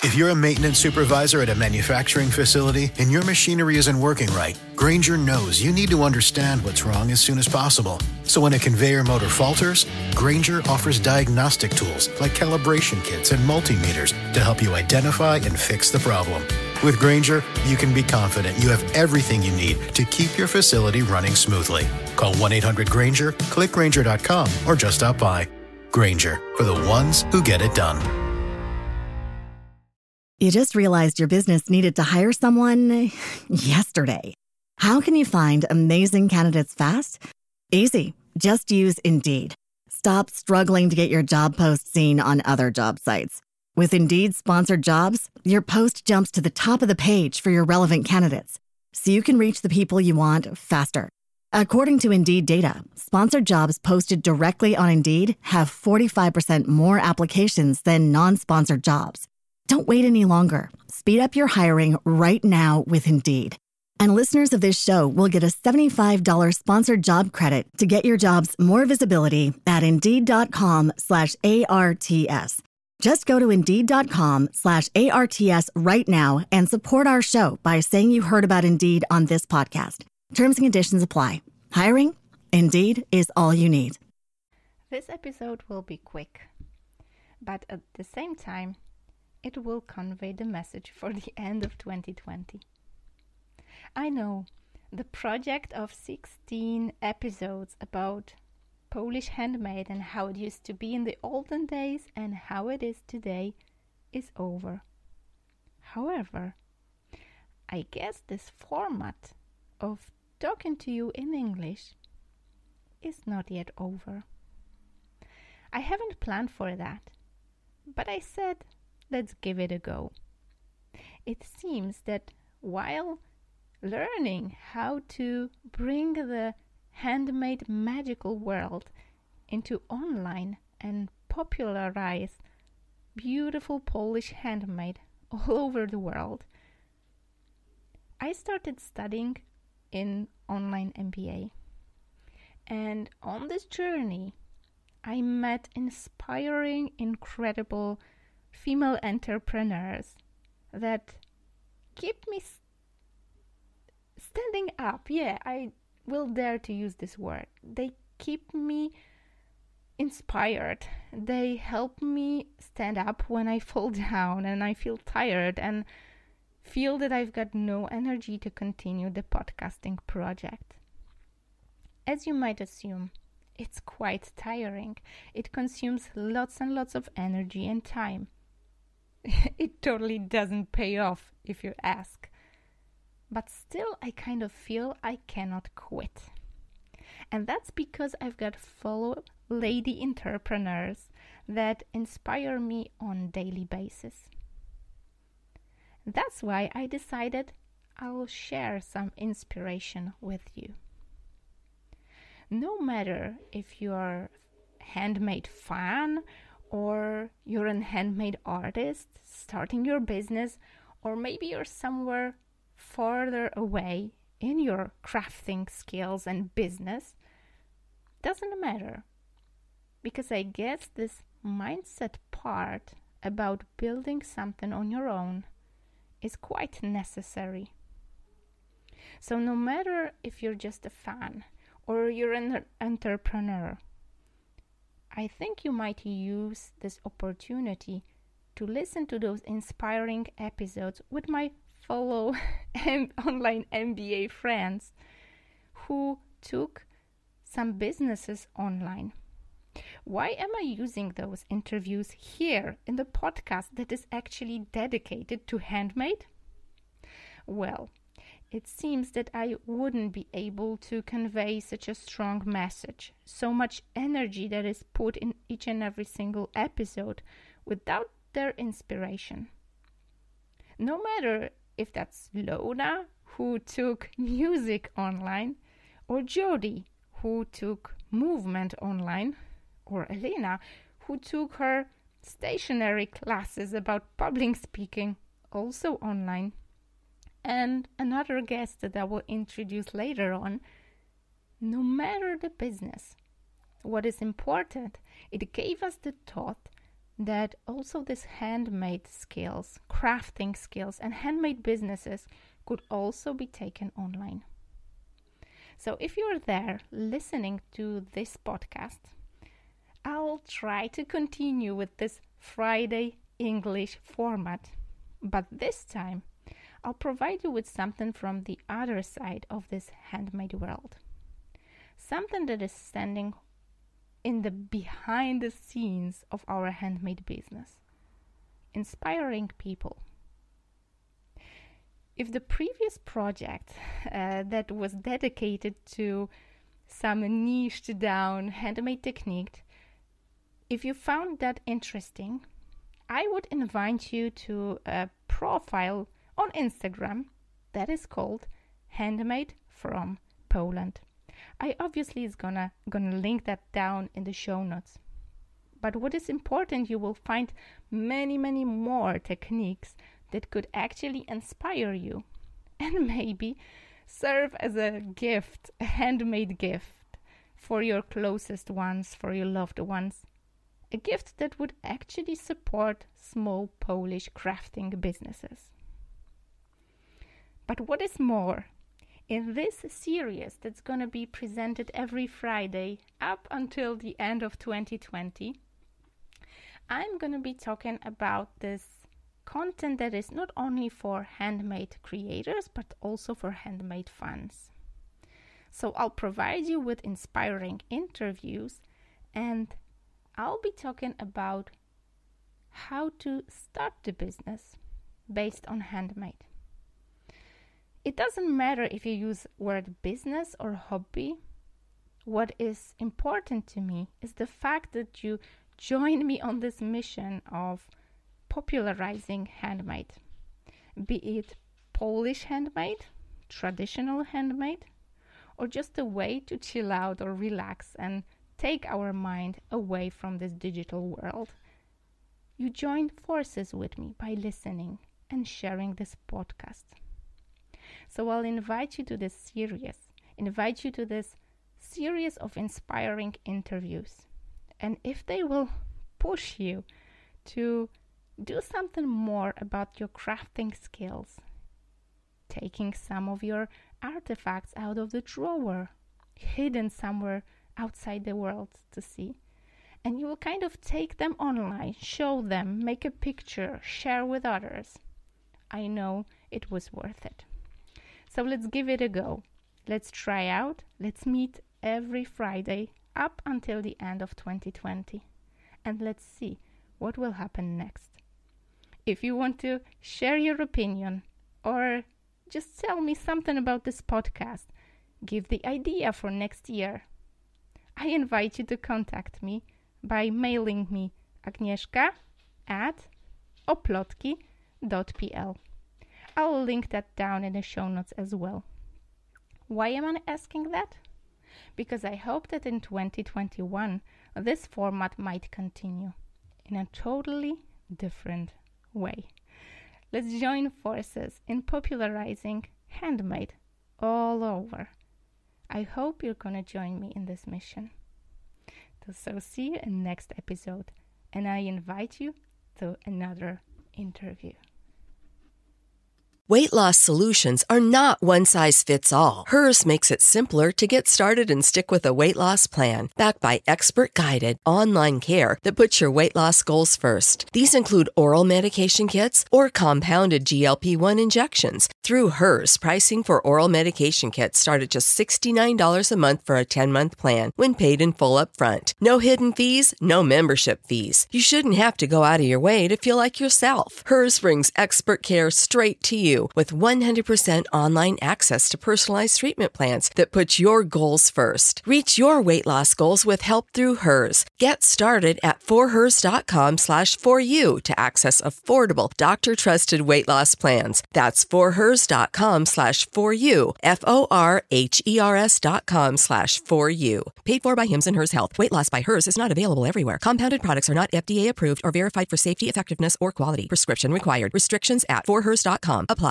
If you're a maintenance supervisor at a manufacturing facility and your machinery isn't working right, Grainger knows you need to understand what's wrong as soon as possible. So when a conveyor motor falters, Grainger offers diagnostic tools like calibration kits and multimeters to help you identify and fix the problem. With Grainger, you can be confident you have everything you need to keep your facility running smoothly. Call 1-800-GRAINGER, click Grainger.com, or just stop by. Grainger, for the ones who get it done. You just realized your business needed to hire someone yesterday. How can you find amazing candidates fast? Easy. Just use Indeed. Stop struggling to get your job post seen on other job sites. With Indeed sponsored jobs, your post jumps to the top of the page for your relevant candidates, so you can reach the people you want faster. According to Indeed data, sponsored jobs posted directly on Indeed have 45% more applications than non-sponsored jobs. Don't wait any longer. Speed up your hiring right now with Indeed. And listeners of this show will get a $75 sponsored job credit to get your jobs more visibility at Indeed.com/ARTS. Just go to Indeed.com/ARTS right now and support our show by saying you heard about Indeed on this podcast. Terms and conditions apply. Hiring? Indeed is all you need. This episode will be quick, but at the same time, it will convey the message for the end of 2020. I know the project of 16 episodes about Polish handmade and how it used to be in the olden days and how it is today is over. However, I guess this format of talking to you in English is not yet over. I haven't planned for that, but I said, let's give it a go. It seems that while learning how to bring the handmade magical world into online and popularize beautiful Polish handmade all over the world, I started studying in online MBA. And on this journey, I met inspiring, incredible female entrepreneurs that keep me standing up. Yeah, I will dare to use this word. They keep me inspired. They help me stand up when I fall down and I feel tired and feel that I've got no energy to continue the podcasting project. As you might assume, it's quite tiring. It consumes lots and lots of energy and time. It totally doesn't pay off if you ask. But still, I kind of feel I cannot quit. And that's because I've got fellow lady entrepreneurs that inspire me on a daily basis. That's why I decided I'll share some inspiration with you. No matter if you're a handmade fan or you're a handmade artist starting your business, or maybe you're somewhere further away in your crafting skills and business, doesn't matter. Because I guess this mindset part about building something on your own is quite necessary. So no matter if you're just a fan or you're an entrepreneur, I think you might use this opportunity to listen to those inspiring episodes with my fellow online MBA friends who took some businesses online. Why am I using those interviews here in the podcast that is actually dedicated to handmade? Well, it seems that I wouldn't be able to convey such a strong message, so much energy that is put in each and every single episode without their inspiration. No matter if that's Lona, who took music online, or Jody, who took movement online, or Elena, who took her stationary classes about public speaking, also online, and another guest that I will introduce later on. No matter the business, what is important, it gave us the thought that also these handmade skills, crafting skills, and handmade businesses could also be taken online. So if you're there listening to this podcast, I'll try to continue with this Friday English format, but this time I'll provide you with something from the other side of this handmade world. Something that is standing in the behind the scenes of our handmade business, inspiring people. If the previous project that was dedicated to some niched down handmade technique, if you found that interesting, I would invite you to a profile on Instagram that is called Handmade from Poland. I obviously is gonna link that down in the show notes. But what is important, you will find many more techniques that could actually inspire you and maybe serve as a gift, a handmade gift for your closest ones, for your loved ones. A gift that would actually support small Polish crafting businesses. But what is more, in this series that's going to be presented every Friday up until the end of 2020, I'm going to be talking about this content that is not only for handmade creators, but also for handmade fans. So I'll provide you with inspiring interviews, and I'll be talking about how to start the business based on handmade. It doesn't matter if you use word business or hobby. What is important to me is the fact that you join me on this mission of popularizing handmade, be it Polish handmade, traditional handmade, or just a way to chill out or relax and take our mind away from this digital world. You join forces with me by listening and sharing this podcast. So I'll invite you to this series of inspiring interviews. And if they will push you to do something more about your crafting skills, taking some of your artifacts out of the drawer, hidden somewhere outside the world to see, and you will kind of take them online, show them, make a picture, share with others, I know it was worth it. So let's give it a go. Let's try out. Let's meet every Friday up until the end of 2020. And let's see what will happen next. If you want to share your opinion or just tell me something about this podcast, give the idea for next year, I invite you to contact me by mailing me agnieszka@oplotki.pl. I'll link that down in the show notes as well. Why am I asking that? Because I hope that in 2021, this format might continue in a totally different way. Let's join forces in popularizing handmade all over. I hope you're going to join me in this mission. So see you in next episode, and I invite you to another interview. Weight loss solutions are not one size fits all. Hers makes it simpler to get started and stick with a weight loss plan backed by expert-guided online care that puts your weight loss goals first. These include oral medication kits or compounded GLP-1 injections. Through Hers, pricing for oral medication kits start at just $69 a month for a 10-month plan when paid in full upfront. No hidden fees, no membership fees. You shouldn't have to go out of your way to feel like yourself. Hers brings expert care straight to you with 100% online access to personalized treatment plans that put your goals first. Reach your weight loss goals with help through Hers. Get started at forhers.com/4u to access affordable, doctor-trusted weight loss plans. That's forhers.com/4u, forhers.com/4u. Paid for by Hims and Hers Health. Weight loss by Hers is not available everywhere. Compounded products are not FDA approved or verified for safety, effectiveness, or quality. Prescription required. Restrictions at forhers.com apply.